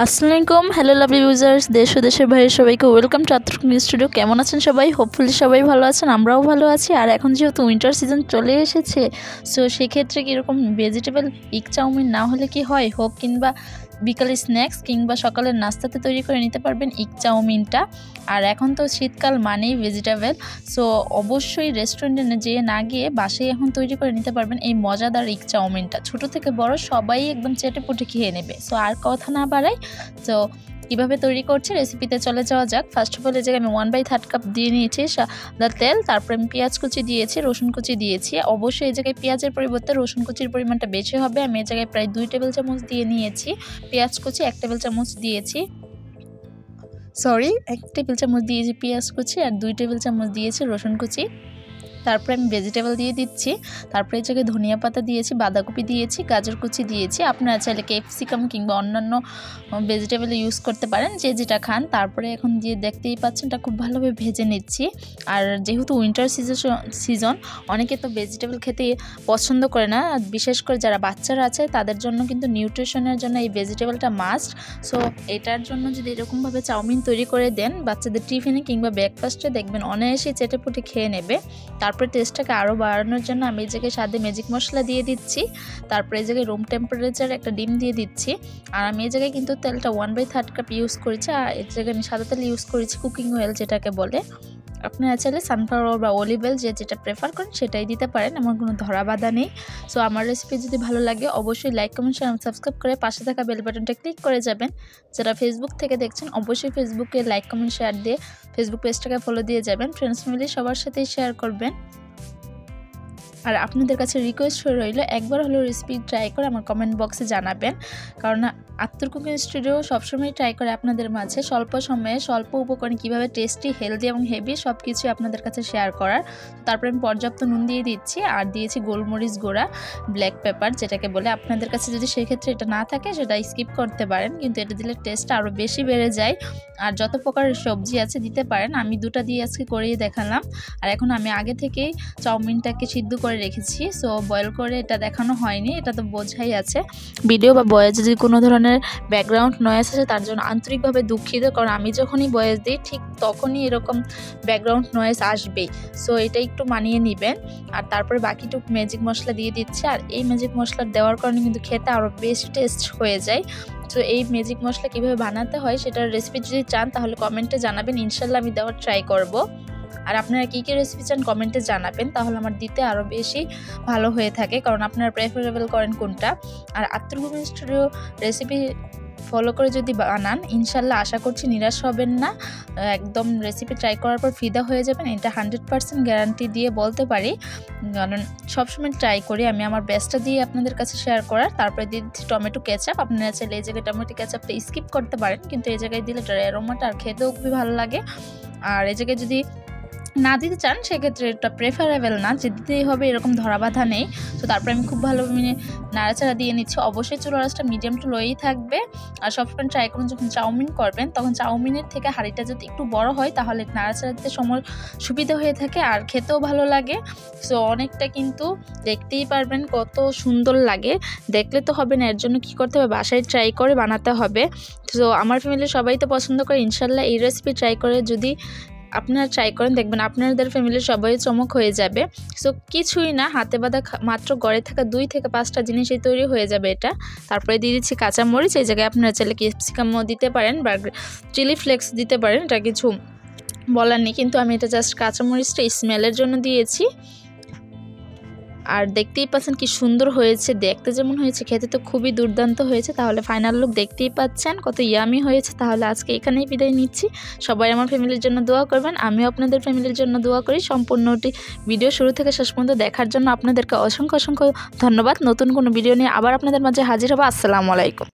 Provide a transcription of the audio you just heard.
আসসালামু আলাইকুম hello lovely users দেশ ও দেশের বাইরে সবাইকে ওয়েলকাম টু আত্মরূপ নিউজ স্টুডিও। কেমন আছেন সবাই? হোপফুলি সবাই ভালো আছেন, আমরাও ভালো আছি। আর এখন যেহেতু উইন্টার সিজন চলে এসেছে, সো সেক্ষেত্রে কীরকম ভেজিটেবল এগ চাউমিন না হলে কি হয়, হোক কিংবা বিকালে স্ন্যাক্স কিংবা সকালের নাস্তাতে তৈরি করে নিতে পারবেন এগ চাউমিনটা। আর এখন তো শীতকাল মানেই ভেজিটেবল, সো অবশ্যই রেস্টুরেন্টে যেয়ে না গিয়ে বাসায় এখন তৈরি করে নিতে পারবেন এই মজাদার এগ চাউমিনটা। ছোটো থেকে বড় সবাই একদম চেটে পুটে খেয়ে নেবে। সো আর কথা না বাড়াই, তো কীভাবে তৈরি করছে রেসিপিতে চলে যাওয়া যাক। ফার্স্ট অফ অল এই জায়গায় আমি 1/3 কাপ দিয়ে নিয়েছি সাদা তেল, তারপরে আমি পেঁয়াজ কুচি দিয়েছি, রসুন কুচি দিয়েছি। অবশ্যই এই জায়গায় পেঁয়াজের পরিবর্তে রসুন কুচির পরিমাণটা বেশি হবে। আমি এই জায়গায় প্রায় 2 টেবিল চামচ দিয়ে নিয়েছি। পেঁয়াজ কুচি 1 টেবিল চামচ দিয়েছি, 1 টেবিল চামচ দিয়েছি পেঁয়াজ কুচি, আর 2 টেবিল চামচ দিয়েছি রসুন কুচি। তারপরে আমি ভেজিটেবল দিয়ে দিচ্ছি। তারপরে এই জায়গায় ধনিয়া পাতা দিয়েছি, বাঁধাকপি দিয়েছি, গাজর কুচি দিয়েছি। আপনারা চাইলে ক্যাপসিকাম কিংবা অন্যান্য ভেজিটেবল ইউজ করতে পারেন, যে যেটা খান। তারপরে এখন দিয়ে দেখতেই পাচ্ছেন এটা খুব ভালোভাবে ভেজে নিচ্ছি। আর যেহেতু উইন্টার সিজন অনেকে তো ভেজিটেবল খেতে পছন্দ করে না, বিশেষ করে যারা বাচ্চারা আছে তাদের জন্য কিন্তু নিউট্রিশনের জন্য এই ভেজিটেবলটা মাস্ট। সো এটার জন্য যদি এরকমভাবে চাউমিন তৈরি করে দেন বাচ্চাদের টিফিনে কিংবা ব্রেকফাস্টে, দেখবেন অনায়াসেই চেটেপুটে খেয়ে নেবে। তারপরে টেস্টটাকে আরও বাড়ানোর জন্য আমি এই জায়গায় স্বাদে ম্যাজিক মশলা দিয়ে দিচ্ছি। তারপরে এই জায়গায় রুম টেম্পারেচার একটা ডিম দিয়ে দিচ্ছি। আর আমি এই জায়গায় কিন্তু তেলটা 1/3 কাপ ইউজ করেছি। আর এই জায়গায় আমি সাদা তেল ইউজ করেছি, কুকিং অয়েল যেটাকে বলে। আপনারা চাইলে সানফ্লাওয়ার বা অলিভ অয়েল যেটা প্রেফার করেন সেটাই দিতে পারেন, আমার কোনো ধরা বাঁধা নেই। সো আমার রেসিপি যদি ভালো লাগে অবশ্যই লাইক, কমেন্ট, শেয়ার, সাবস্ক্রাইব করে পাশে থাকা বেল বাটনটা ক্লিক করে যাবেন। যারা ফেসবুক থেকে দেখছেন অবশ্যই ফেসবুকে লাইক, কমেন্ট, শেয়ার দিয়ে ফেসবুক পেজটাকে ফলো দিয়ে যাবেন। ফ্রেন্ডস ফ্যামিলি সবার সাথেই শেয়ার করবেন। আর আপনাদের কাছে রিকোয়েস্ট রইল একবার হলেও রেসিপি ট্রাই করে আমার কমেন্ট বক্সে জানাবেন, কারণ আত্মরূপ কুকিং স্টুডিও সবসময় ট্রাই করে আপনাদের মাঝে স্বল্প সময়ে স্বল্প উপকরণে কীভাবে টেস্টি, হেলদি এবং হেভি সব কিছুই আপনাদের কাছে শেয়ার করার। তারপরে আমি পর্যাপ্ত নুন দিয়ে দিচ্ছি, আর দিয়েছি গোলমরিচ গুঁড়া, ব্ল্যাক পেপার যেটাকে বলে। আপনাদের কাছে যদি সেক্ষেত্রে এটা না থাকে সেটা স্কিপ করতে পারেন, কিন্তু এটা দিলে টেস্টটা আরও বেশি বেড়ে যায়। আর যত প্রকারের সবজি আছে দিতে পারেন, আমি 2টা দিয়ে আজকে করেই দেখালাম। আর এখন আমি আগে থেকেই চাউমিনটাকে সিদ্ধ করে রেখেছি, সো বয়েল করে এটা দেখানো হয়নি, এটা তো বোঝাই আছে। ভিডিও বা ভয়েসে যদি কোনো ধরনের ব্যাকগ্রাউন্ড নয়েজ আছে তার জন্য আন্তরিকভাবে দুঃখিত, কারণ আমি যখনই ভয়েস দিই ঠিক তখনই এরকম ব্যাকগ্রাউন্ড নয়েজ আসবেই। সো এটা একটু মানিয়ে নেবেন। আর তারপরে বাকিটুকু ম্যাজিক মশলা দিয়ে দিচ্ছি। আর এই ম্যাজিক মশলা দেওয়ার কারণে কিন্তু খেতে আরও বেশি টেস্ট হয়ে যায়। তো এই ম্যাজিক মশলা কীভাবে বানাতে হয় সেটার রেসিপি যদি চান তাহলে কমেন্টে জানাবেন, ইনশাল্লাহ আমি দেওয়ার ট্রাই করব। আর আপনারা কী কী রেসিপি চান কমেন্টে জানাবেন, তাহলে আমার দিতে আরও বেশি ভালো হয়ে থাকে, কারণ আপনারা প্রেফারেবল করেন কোনটা। আর আত্মরূপ কুকিং স্টুডিও রেসিপি ফলো করে যদি বানান ইনশাল্লাহ আশা করছি নিরাশ হবেন না, একদম রেসিপি ট্রাই করার পর ফিদা হয়ে যাবেন, এটা 100% গ্যারান্টি দিয়ে বলতে পারি, কারণ সবসময় ট্রাই করি আমি আমার বেস্টটা দিয়ে আপনাদের কাছে শেয়ার করার। তারপরে দিয়ে দিচ্ছি টমেটো কেচাপ। আপনারা চাইলে এই জায়গায় টমেটো কেচাপটা স্কিপ করতে পারেন, কিন্তু এই জায়গায় দিলে অ্যারোমাটা আর খেতেও খুবই ভালো লাগে। আর এই জায়গায় যদি না দিতে চান সেক্ষেত্রে এটা প্রেফারেবল না, যে দিতেই হবে এরকম ধরা বাঁধা নেই। তো তারপরে আমি খুব ভালোভাবে নাড়াচাড়া দিয়ে নিচ্ছি। অবশ্যই চুলার আঁচটা মিডিয়াম টু লোই থাকবে। আর সবসময় ট্রাই করুন যখন চাউমিন করবেন তখন চাউমিনের থেকে হাঁড়িটা যদি একটু বড় হয় তাহলে নাড়াচাড়া দিতে সময় সুবিধা হয়ে থাকে আর খেতেও ভালো লাগে। সো অনেকটা কিন্তু দেখতেই পারবেন কত সুন্দর লাগে, দেখলে তো হবে না, এর জন্য কী করতে হবে বাসায় ট্রাই করে বানাতে হবে। সো আমার ফ্যামিলির সবাই তো পছন্দ করে, ইনশাল্লাহ এই রেসিপি ট্রাই করে যদি আপনারা ট্রাই করেন দেখবেন আপনাদের ফ্যামিলির সবাই চমক হয়ে যাবে। সো কিছুই না, হাতে বাঁধা মাত্র গড়ে থাকা 2 থেকে 5টা জিনিসই তৈরি হয়ে যাবে এটা। তারপরে দিয়ে দিচ্ছি কাঁচামরিচ, এই জায়গায় আপনারা চাইলে ক্যাপসিকামও দিতে পারেন বা চিলি ফ্লেক্স দিতে পারেন, এটা কিছু বলার নেই, কিন্তু আমি এটা জাস্ট কাঁচামরিচটা স্মেলের জন্য দিয়েছি। আর দেখতেই পাচ্ছেন কি সুন্দর হয়েছে, দেখতে যেমন হয়েছে খেতে তো খুবই দুর্দান্ত হয়েছে। তাহলে ফাইনাল লুক দেখতেই পাচ্ছেন কত ইয়ামি হয়েছে। তাহলে আজকে এখানেই বিদায় নিচ্ছি, সবাই আমার ফ্যামিলির জন্য দোয়া করবেন, আমিও আপনাদের ফ্যামিলির জন্য দোয়া করি। সম্পূর্ণটি ভিডিও শুরু থেকে শেষ পর্যন্ত দেখার জন্য আপনাদেরকে অসংখ্য অসংখ্য ধন্যবাদ। নতুন কোনো ভিডিও নিয়ে আবার আপনাদের মাঝে হাজির হবো। আসসালামু আলাইকুম।